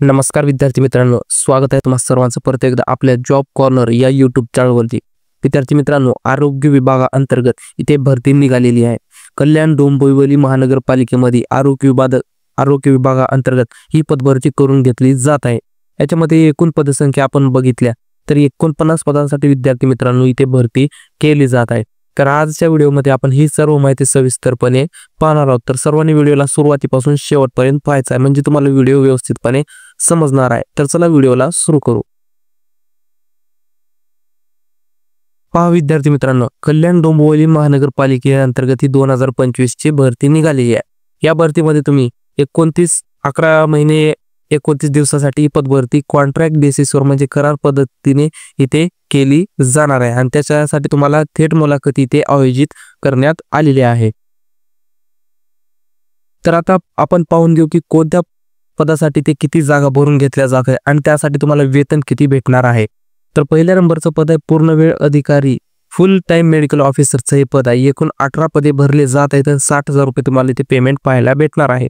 नमस्कार विद्यार्थी मित्रांनो, स्वागत आहे तुम्हा सर्वांचं परत एकदा आपल्या जॉब कॉर्नर या यूट्यूब चॅनलवरती। विद्यार्थी मित्रांनो, आरोग्य विभागाअंतर्गत इथे भरती निघालेली आहे। कल्याण डोंबिवली महानगरपालिकेमध्ये आरोग्य विभागाअंतर्गत ही पदभरती करून घेतली जात आहे। याच्यामध्ये एकूण पदसंख्या आपण बघितल्या तर 49 पदांसाठी विद्यार्थी मित्रांनो इथे भरती केली जात आहे। तर आजच्या व्हिडिओमध्ये आपण ही सर्व माहिती सविस्तरपणे पाहणार आहोत। तर सर्वांनी व्हिडिओला सुरुवातीपासून शेवटपर्यंत पाहायचा आहे, म्हणजे तुम्हाला व्हिडिओ व्यवस्थितपणे समजणार आहे। तर चला व्हिडिओला सुरू करू। पहा विद्यार्थी मित्रांनो, कल्याण डोंबिवली महानगरपालिकेअंतर्गत ही 2025 ची भरती निघाली आहे। या भरतीमध्ये तुम्ही 11 महिने 29 दिवसासाठी ही पदभरती कॉन्ट्रॅक्ट बेसिसवर म्हणजे करार पद्धतीने इथे केली जाणार आहे आणि त्याच्यासाठी तुम्हाला थेट मुलाखत इथे आयोजित करण्यात आलेली आहे। तर आता आपण पाहून घेऊ की कोणत्या पदासाठी ते किती जागा भरून घेतल्या जात आहे आणि त्यासाठी तुम्हाला वेतन किती भेटणार आहे। तर पहिल्या नंबरचं पद आहे पूर्णवेळ अधिकारी, फुल टाइम मेडिकल ऑफिसरचं हे पद आहे। एकूण 18 पदे भरले जात आहेत, 60,000 रुपये तुम्हाला इथे पेमेंट पाहायला भेटणार आहे।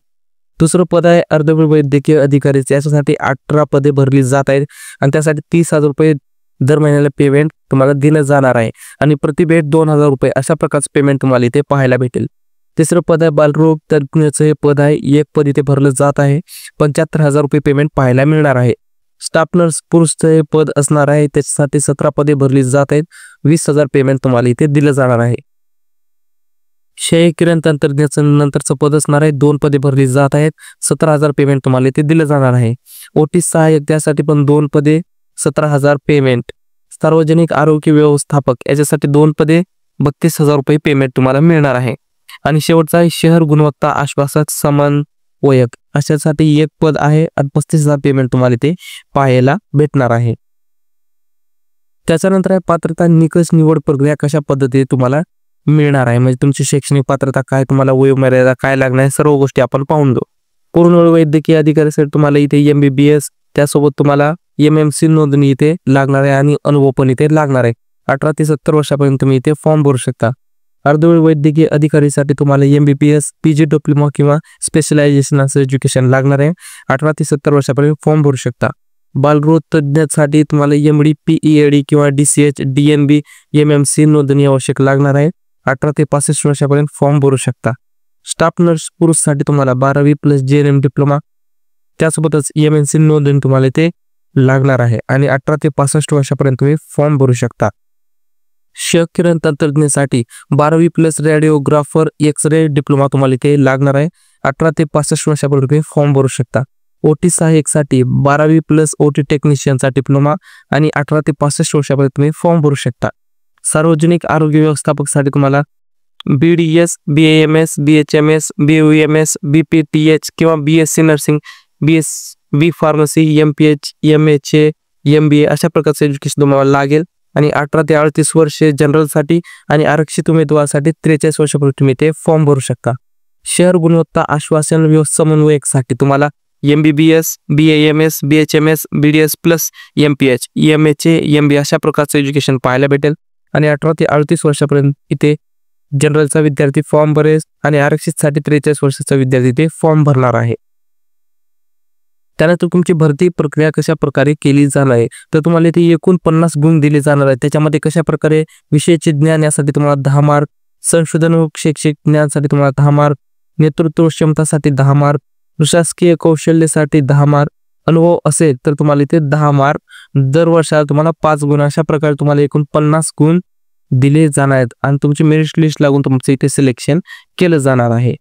दुसरं पद आहे अर्धवेळ वैद्यकीय अधिकारी, याच्यासाठी 18 पदे भरली जात आहेत आणि त्यासाठी 30,000 रुपये दर महिन्याला पेमेंट तुम्हाला दिलं जाणार आहे आणि प्रति बेड 2,000 रुपये अशा प्रकारचं पेमेंट तुम्हाला इथे पाहायला भेटेल। तिसरं पद आहे बालरोग तज्ञचं हे पद आहे, एक पद इथे भरलं जात आहे, 75,000 रुपये पेमेंट पाहायला मिळणार आहे। स्टाफ नर्स पुरुषचं हे पद असणार आहे, त्याच्यासाठी 17 पदे भरली जात आहेत, 20,000 पेमेंट तुम्हाला इथे दिलं जाणार आहे। क्षय किरण तंत्रज्ञाचं नंतरचं पद असणार आहे, 2 पदे भरली जात आहेत, 17,000 पेमेंट तुम्हाला इथे दिलं जाणार आहे। ओटी सहाय्यक त्यासाठी पण 2 पदे 17,000 पेमेंट। सार्वजनिक आरोग्य व्यवस्थापक याच्यासाठी 2 पदे 32,000 रुपये पेमेंट तुम्हाला मिळणार आहे। आणि शेवटचा आहे शहर गुणवत्ता आश्वासक समन्वयक, अशासाठी 1 पद आहे आणि 35,000 पेमेंट तुम्हाला इथे पाहायला भेटणार आहे। त्याच्यानंतर आहे पात्रता निकष निवड प्रक्रिया कशा पद्धतीने तुम्हाला मिळणार आहे, म्हणजे तुमची शैक्षणिक पात्रता काय, तुम्हाला वयोमर्यादा काय लागणार आहे, सर्व गोष्टी आपण पाहून घेऊ। पूर्णवेळ वैद्यकीय अधिकाऱ्यासाठी तुम्हाला इथे MBBS त्यासोबत तुम्हाला MMC नोंदणी इथे लागणार आहे आणि अनुभव पण इथे लागणार आहे। 18 ते 70 वर्षापर्यंत तुम्ही इथे फॉर्म भरू शकता। अर्धवेळ वैद्यकीय अधिकारीसाठी तुम्हाला MBBS PG डिप्लोमा किंवा स्पेशलायझेशन असं एज्युकेशन लागणार आहे। 18 ते 70 वर्षापर्यंत फॉर्म भरू शकता। बालरोग तज्ञासाठी तुम्हाला MD PEAD किंवा DCH DNB MMC नोंदणी आवश्यक लागणार आहे। 18 ते 65 वर्षापर्यंत फॉर्म भरू शकता। स्टाफ नर्स पुरुषसाठी तुम्हाला 12वी प्लस JNM डिप्लोमा त्यासोबतच MNC नोंदणी तुम्हाला इथे लागणार आहे आणि 18 ते 65 वर्षापर्यंत तुम्ही फॉर्म भरू शकता। क्षय किरण तंत्रज्ञासाठी 12वी प्लस रेडिओग्राफर एक्सरे डिप्लोमा तुम्हाला इथे लागणार आहे। 18 ते 65 वर्षापर्यंत तुम्ही फॉर्म भरू शकता। ओटी सहाय्यकसाठी 12वी प्लस OT टेक्निशियनचा डिप्लोमा आणि 18 ते 65 वर्षापर्यंत तुम्ही फॉर्म भरू शकता। सार्वजनिक आरोग्य व्यवस्थापकसाठी तुम्हाला BDS BAMS BHMS BUMS BPTH किंवा BSc nursing B pharmacy MPH MHA MBA अशा प्रकारचे एज्युकेशन तुम्हाला लागेल आणि 18 ते 38 वर्षे जनरलसाठी आणि आरक्षित उमेदवारासाठी 43 वर्षापर्यंत तुम्ही ते फॉर्म भरू शकता। शहर गुणवत्ता आश्वासन समन्वयकसाठी तुम्हाला MBBS BAMS BHMS BDS plus MPH MHA MBA अशा प्रकारचं एज्युकेशन पाहायला भेटेल आणि 18 ते 38 वर्षापर्यंत इथे जनरलचा विद्यार्थी फॉर्म भरेल आणि आरक्षितसाठी 43 वर्षाचा विद्यार्थी इथे फॉर्म भरणार आहे। त्यानंतर तुमची भरती प्रक्रिया कशा प्रकारे केली जाणार आहे, तर तुम्हाला इथे एकूण 50 गुण दिले जाणार आहेत। त्याच्यामध्ये कशा प्रकारे विषयाचे ज्ञान यासाठी तुम्हाला 10 मार्क, संशोधन व शैक्षिक ज्ञानासाठी तुम्हाला 10 मार्क, नेतृत्व क्षमतासाठी 10 मार्क, प्रशासकीय कौशल्यासाठी 10 मार्क, अनुभव असेल तर तुम्हाला इथे 10 मार्क, दर वर्षाला तुम्हाला 5 गुण, अशा प्रकारे तुम्हाला एकूण 50 गुण दिले जाणार आहेत आणि तुमची मेरिट लिस्ट लागून तुमचं इथे सिलेक्शन केलं जाणार आहे।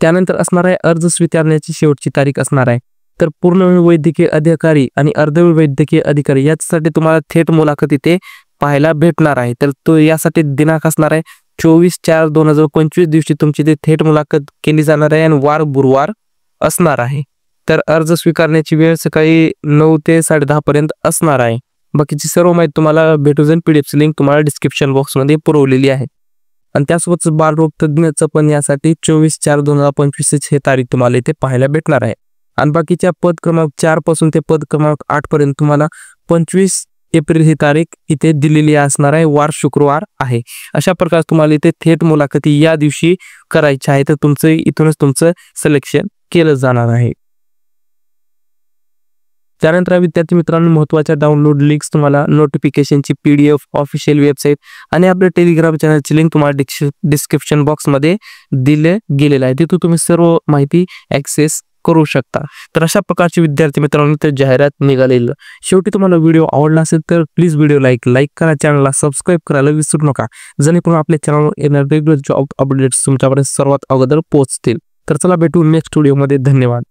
त्यानंतर असणार आहे अर्ज स्वीकारण्याची शेवटची तारीख असणार आहे। तर पूर्णवेळ वैद्यकीय अधिकारी आणि अर्धवेळ वैद्यकीय अधिकारी यासाठी तुम्हाला थेट मुलाखत इथे पाहायला भेटणार आहे। तर तो यासाठी दिनांक असणार आहे 24/4/2025 दिवशी तुमची इथे थेट मुलाखत केली जाणार आहे आणि वार गुरुवार असणार आहे। तर अर्ज स्वीकारण्याची वेळ सकाळी 9 ते 10:30 पर्यंत असणार आहे। बाकीची सर्व माहिती तुम्हाला भेटून जाईल, PDF लिंक तुम्हाला डिस्क्रिप्शन बॉक्समध्ये पुरवलेली आहे। आणि त्यासोबत बालरोग तज्ञाचं पण यासाठी 24/4/2025 हे तारीख तुम्हाला इथे पाहायला भेटणार आहे। आणि बाकीच्या पद क्रमांक 4 पासून ते पद क्रमांक 8 पर्यंत तुम्हाला 25 एप्रिल ही तारीख इथे दिलेली असणार आहे, वार शुक्रवार आहे। अशा प्रकारे तुम्हाला इथे थेट मुलाखती या दिवशी करायची आहे, तर तुमचं इथूनच तुमचं सिलेक्शन केलं जाणार आहे. त्यानंतर विद्यार्थी मित्रांनो, महत्त्वाच्या डाउनलोड लिंक्स तुम्हाला नोटिफिकेशनची PDF, ऑफिशियल वेबसाईट आणि आपल्या टेलिग्राम चॅनलची लिंक तुम्हाला डिस्क्रिप्शन बॉक्समध्ये दिले गेलेलं आहे. तिथून तुम्ही सर्व माहिती ॲक्सेस करू शकता. तर अशा प्रकारचे विद्यार्थी मित्रांनो तर जाहिरात निघालेलं. शेवटी तुम्हाला व्हिडिओ आवडला असेल तर प्लीज व्हिडिओ लाईक करा, चॅनलला सबस्क्राईब करायला विसरू नका, जेणेकरून आपल्या चॅनलवर येणारे रेग्युलर जॉब अपडेट्स तुमच्यापर्यंत सर्वात अगोदर पोहोचतील. तर चला भेटू नेक्स्ट व्हिडिओमध्ये. धन्यवाद.